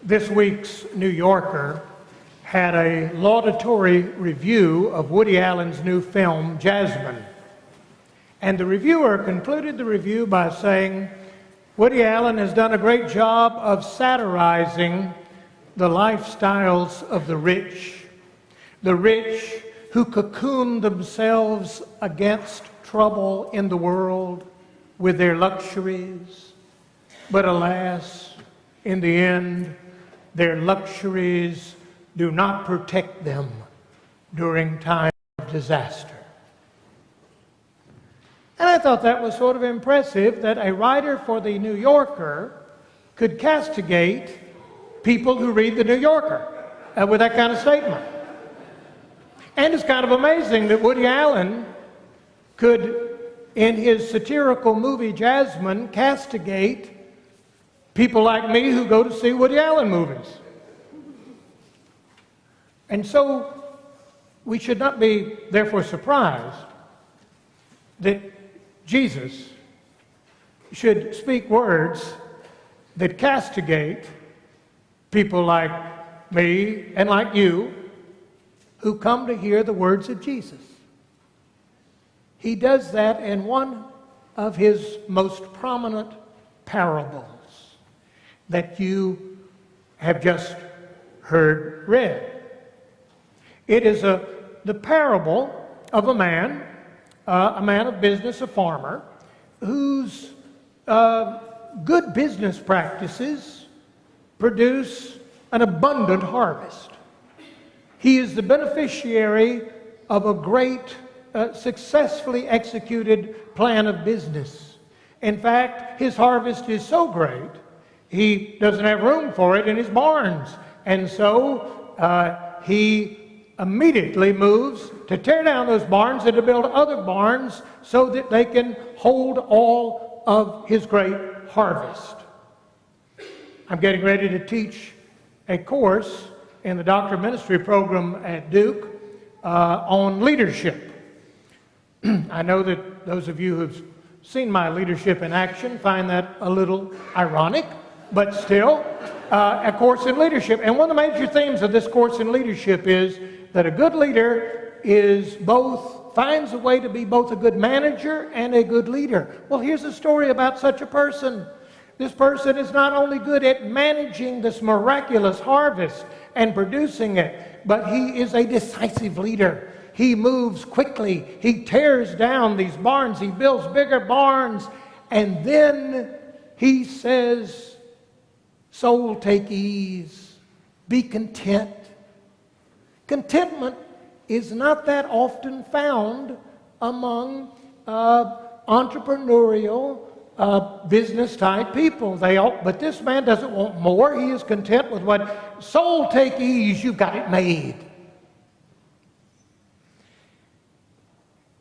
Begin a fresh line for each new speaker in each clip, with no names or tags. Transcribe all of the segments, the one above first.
This week's New Yorker had a laudatory review of Woody Allen's new film, Jasmine. And the reviewer concluded the review by saying, Woody Allen has done a great job of satirizing the lifestyles of the rich who cocoon themselves against trouble in the world with their luxuries. But alas, in the end, their luxuries do not protect them during times of disaster. And I thought that was sort of impressive that a writer for the New Yorker could castigate people who read the New Yorker with that kind of statement. And it's kind of amazing that Woody Allen could, in his satirical movie Jasmine, castigate people like me who go to see Woody Allen movies. And so we should not be therefore surprised that Jesus should speak words that castigate people like me and like you who come to hear the words of Jesus. He does that in one of his most prominent parables that you have just heard read. It is the parable of a man of business, a farmer, whose good business practices produce an abundant harvest. He is the beneficiary of a great, successfully executed plan of business. In fact, his harvest is so great, he doesn't have room for it in his barns. And so he immediately moves to tear down those barns and to build other barns so that they can hold all of his great harvest. I'm getting ready to teach a course in the Doctor of Ministry program at Duke on leadership. I know that those of you who've seen my leadership in action find that a little ironic, but still a course in leadership. And one of the major themes of this course in leadership is that a good leader finds a way to be both a good manager and a good leader. Well, here's a story about such a person. This person is not only good at managing this miraculous harvest and producing it, but he is a decisive leader. He moves quickly. He tears down these barns. He builds bigger barns. And then he says, soul, take ease. Be content. Contentment is not that often found among entrepreneurial business-type people. But this man doesn't want more. He is content with what, soul, take ease, you've got it made.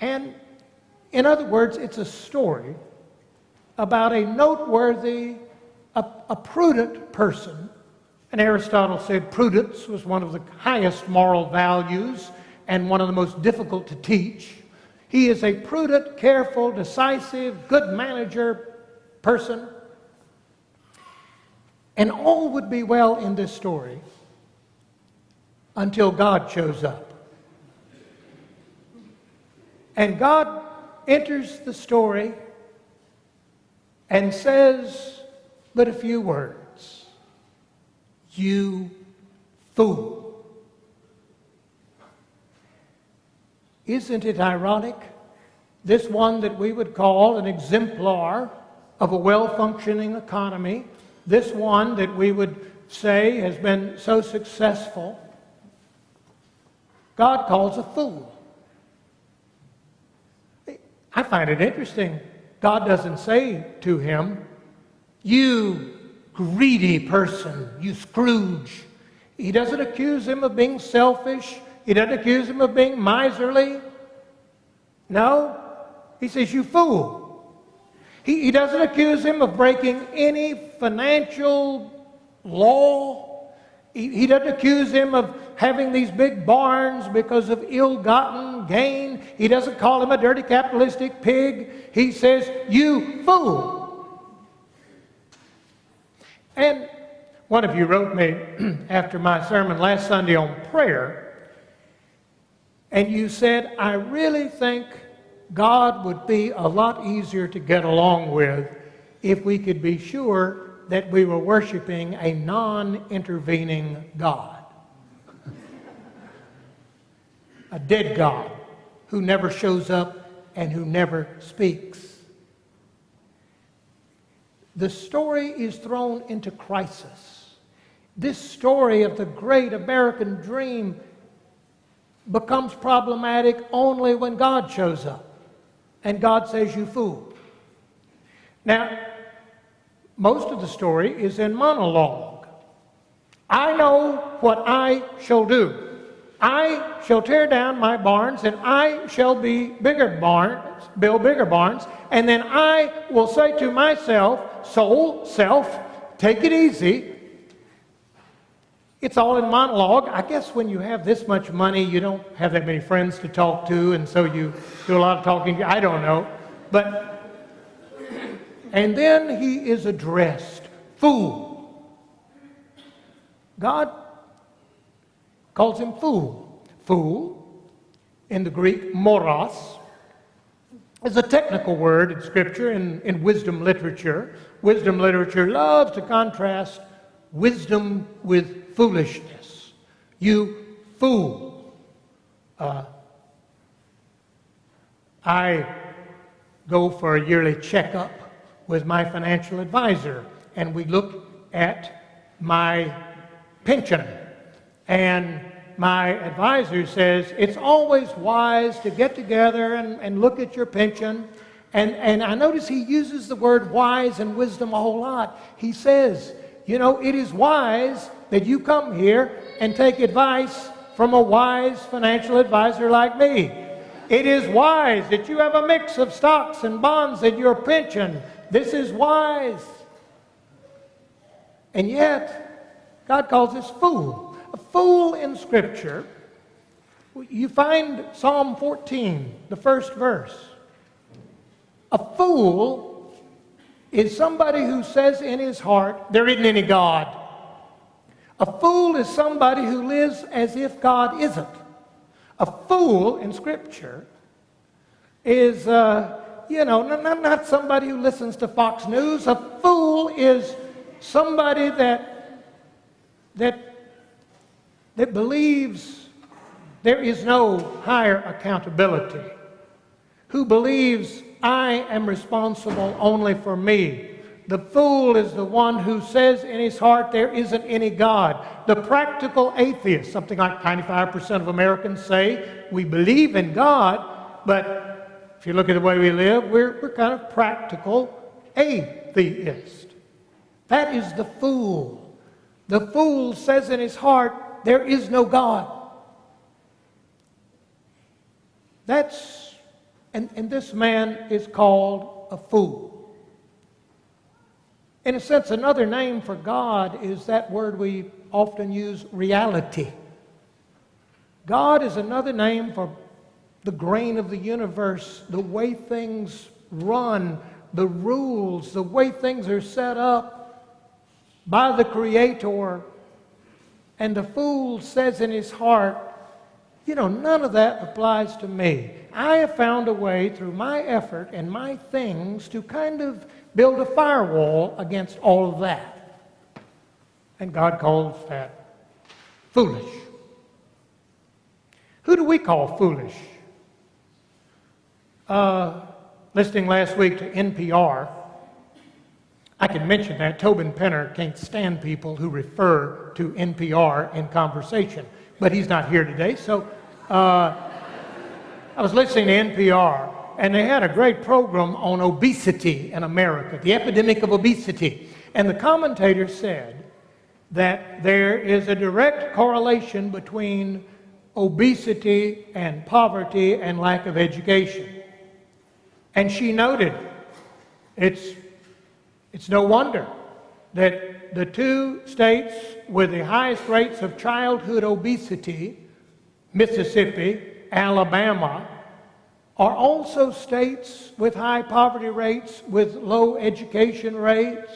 And in other words, it's a story about a noteworthy, a prudent person. And Aristotle said prudence was one of the highest moral values and one of the most difficult to teach. He is a prudent, careful, decisive, good manager person. And all would be well in this story until God shows up. And God enters the story and says but a few words. You fool. Isn't it ironic? This one that we would call an exemplar of a well-functioning economy, this one that we would say has been so successful, God calls a fool. I find it interesting. God doesn't say to him, you greedy person, you Scrooge. He doesn't accuse him of being selfish. He doesn't accuse him of being miserly. No, he says, you fool. He doesn't accuse him of breaking any financial law. He doesn't accuse him of having these big barns because of ill-gotten gain. He doesn't call him a dirty capitalistic pig. He says, you fool. And One of you wrote me after my sermon last Sunday on prayer, and you said, I really think God would be a lot easier to get along with if we could be sure that we were worshiping a non-intervening God. A dead God who never shows up and who never speaks. The story is thrown into crisis. This story of the great American dream becomes problematic only when God shows up and God says, you fool. Now, most of the story is in monologue. I know what I shall do. I shall tear down my barns, and I shall build bigger barns, and then I will say to myself, soul, self, take it easy. It's all in monologue. I guess when you have this much money, you don't have that many friends to talk to, and so you do a lot of talking. I don't know. And then he is addressed, fool. God calls him fool. Fool, in the Greek, moros, is a technical word in Scripture, in wisdom literature. Wisdom literature loves to contrast wisdom with foolishness. You fool. I go for a yearly checkup with my financial advisor, and we look at my pension. And my advisor says, it's always wise to get together and look at your pension. And I notice he uses the word wise and wisdom a whole lot. He says, you know, it is wise that you come here and take advice from a wise financial advisor like me. It is wise that you have a mix of stocks and bonds in your pension. This is wise. And yet, God calls us fool. A fool in Scripture, you find Psalm 14, the first verse. A fool is somebody who says in his heart, there isn't any God. A fool is somebody who lives as if God isn't. A fool in Scripture is, not somebody who listens to Fox News. A fool is somebody that believes there is no higher accountability, who believes I am responsible only for me. The fool is the one who says in his heart there isn't any God. The practical atheist, something like 95% of Americans say we believe in God, but if you look at the way we live, we're kind of practical atheists. That is the fool. The fool says in his heart there is no God. And this man is called a fool. In a sense, another name for God is that word we often use, reality. God is another name for the grain of the universe, the way things run, the rules, the way things are set up by the Creator. And the fool says in his heart, none of that applies to me. I have found a way through my effort and my things to kind of build a firewall against all of that. And God calls that foolish. Who do we call foolish? Listening last week to NPR, I can mention that Tobin Penner can't stand people who refer to NPR in conversation, but he's not here today, so I was listening to NPR, and they had a great program on obesity in America, the epidemic of obesity. And the commentator said that there is a direct correlation between obesity and poverty and lack of education. And she noted it's no wonder that the two states with the highest rates of childhood obesity, Mississippi, Alabama, are also states with high poverty rates, with low education rates.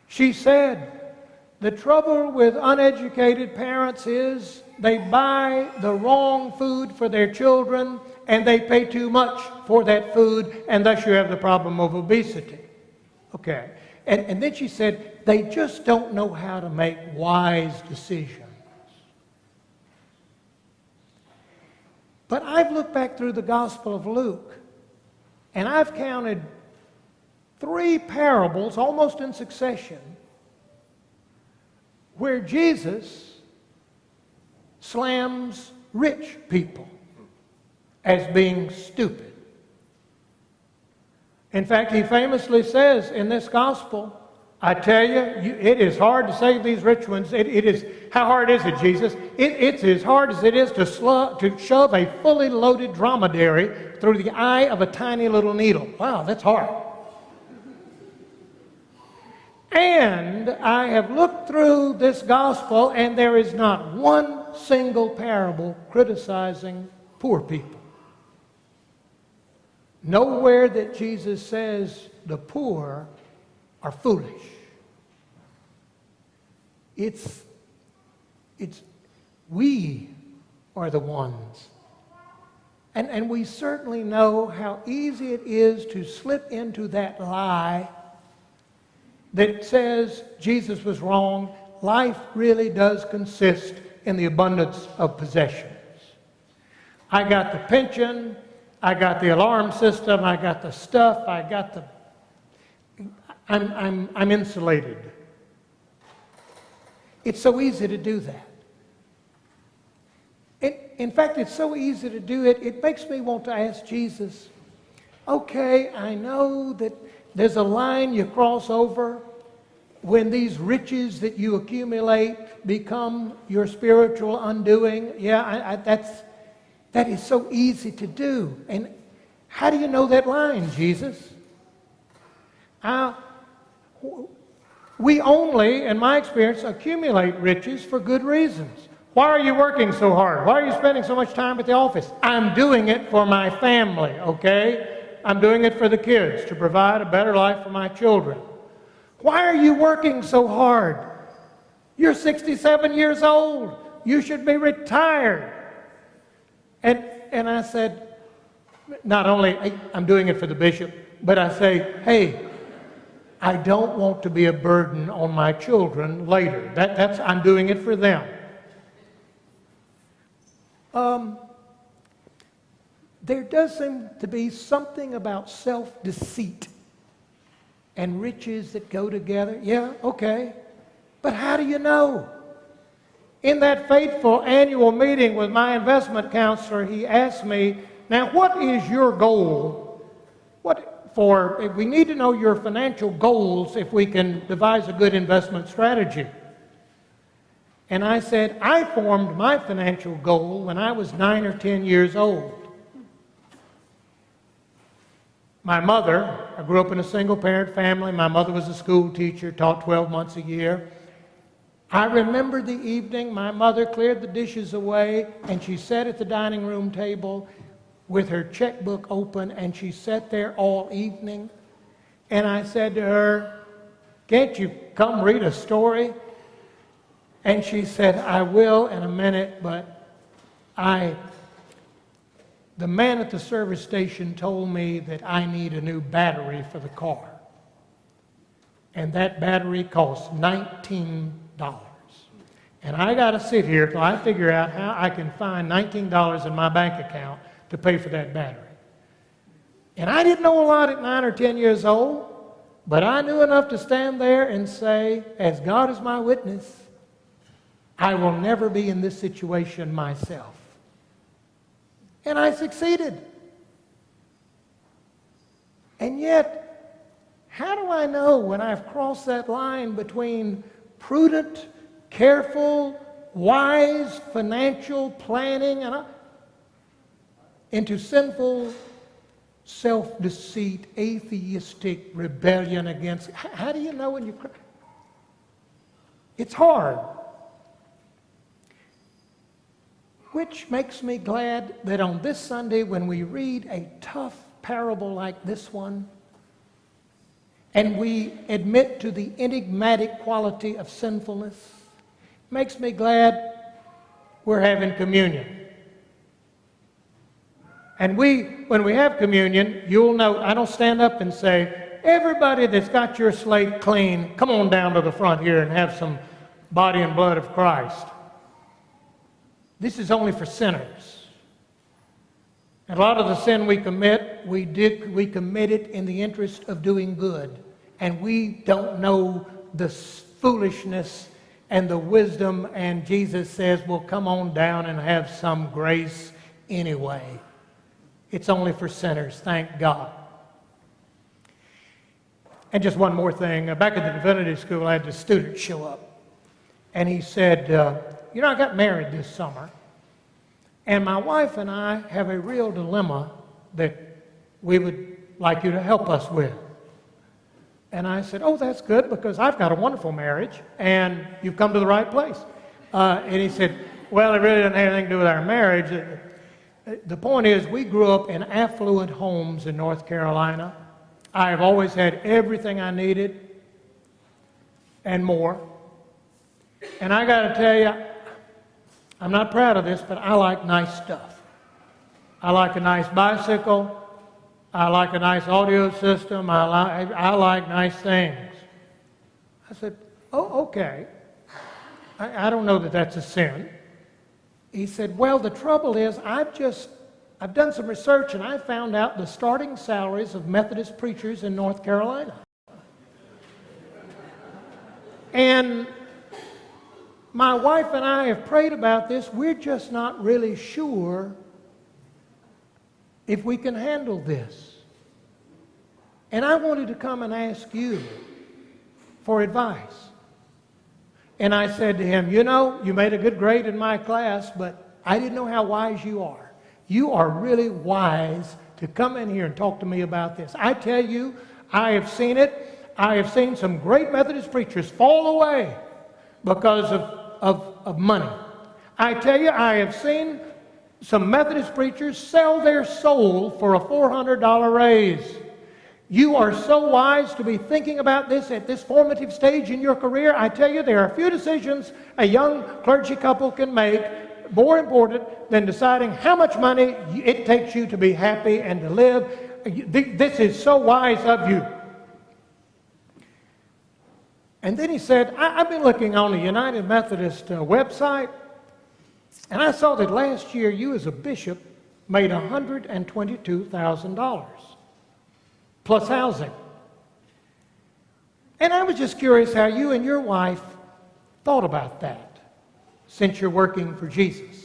She said, the trouble with uneducated parents is they buy the wrong food for their children and they pay too much for that food, and thus you have the problem of obesity. Okay. And then she said, they just don't know how to make wise decisions. But I've looked back through the Gospel of Luke, and I've counted 3 parables, almost in succession, where Jesus slams rich people as being stupid. In fact, he famously says in this gospel, I tell you, it is hard to save these rich ones. It is. How hard is it, Jesus? It's as hard as it is to shove a fully loaded dromedary through the eye of a tiny little needle. Wow, that's hard. And I have looked through this gospel, and there is not one single parable criticizing poor people. Nowhere that Jesus says the poor are foolish. It's we are the ones. And we certainly know how easy it is to slip into that lie that says Jesus was wrong. Life really does consist in the abundance of possessions. I got the pension, I got the alarm system, I got the stuff, I got the... I'm insulated. It's so easy to do that. In fact, it's so easy to do it, it makes me want to ask Jesus, okay, I know that there's a line you cross over when these riches that you accumulate become your spiritual undoing. Yeah, that is so easy to do. And how do you know that line, Jesus? We only, in my experience, accumulate riches for good reasons. Why are you working so hard? Why are you spending so much time at the office? I'm doing it for my family, okay? I'm doing it for the kids, to provide a better life for my children. Why are you working so hard? You're 67 years old. You should be retired. And I said, not only I'm doing it for the bishop, but I say, hey, I don't want to be a burden on my children later. I'm doing it for them. There does seem to be something about self-deceit and riches that go together. Yeah, okay. But how do you know? In that fateful annual meeting with my investment counselor, he asked me, now what is your goal? We need to know your financial goals if we can devise a good investment strategy. And I said, I formed my financial goal when I was 9 or 10 years old. My mother, I grew up in a single-parent family. My mother was a school teacher, taught 12 months a year. I remember the evening my mother cleared the dishes away, and she sat at the dining room table with her checkbook open, and she sat there all evening. And I said to her, can't you come read a story? And she said, I will in a minute, but the man at the service station told me that I need a new battery for the car. And that battery costs $19. And I got to sit here till I figure out how I can find $19 in my bank account to pay for that battery. And I didn't know a lot at 9 or 10 years old, but I knew enough to stand there and say, as God is my witness, I will never be in this situation myself. And I succeeded. And yet, how do I know when I've crossed that line between prudent, careful, wise financial planning and into sinful self-deceit, atheistic rebellion against? How do you know when you... It's hard. Which makes me glad that on this Sunday, when we read a tough parable like this one, and we admit to the enigmatic quality of sinfulness. It makes me glad we're having communion. And when we have communion, you'll note I don't stand up and say, everybody that's got your slate clean, come on down to the front here and have some body and blood of Christ. This is only for sinners. And a lot of the sin we commit, we commit it in the interest of doing good. And we don't know the foolishness and the wisdom, and Jesus says, well, come on down and have some grace anyway. It's only for sinners, thank God. And just one more thing. Back at the divinity school, I had this student show up. And he said, I got married this summer. And my wife and I have a real dilemma that we would like you to help us with. And I said, oh, that's good, because I've got a wonderful marriage, and you've come to the right place. And he said, well, it really doesn't have anything to do with our marriage. The point is, we grew up in affluent homes in North Carolina. I have always had everything I needed and more. And I got to tell you, I'm not proud of this, but I like nice stuff. I like a nice bicycle. I like a nice audio system. I like nice things. I said, oh, okay. I don't know that that's a sin. He said, well, the trouble is I've done some research and I found out the starting salaries of Methodist preachers in North Carolina. And my wife and I have prayed about this. We're just not really sure if we can handle this. And I wanted to come and ask you for advice. And I said to him, you made a good grade in my class, but I didn't know how wise you are. You are really wise to come in here and talk to me about this. I tell you, I have seen it. I have seen some great Methodist preachers fall away because of money. I tell you, I have seen some Methodist preachers sell their soul for a $400 raise. You are so wise to be thinking about this at this formative stage in your career. I tell you, there are few decisions a young clergy couple can make more important than deciding how much money it takes you to be happy and to live. This is so wise of you. And then he said, I've been looking on the United Methodist website, and I saw that last year you as a bishop made $122,000 plus housing. And I was just curious how you and your wife thought about that since you're working for Jesus.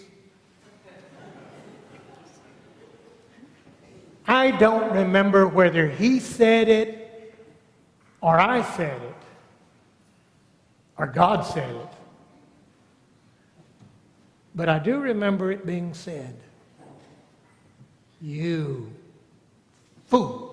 I don't remember whether he said it or I said it or God said it. But I do remember it being said, you fool.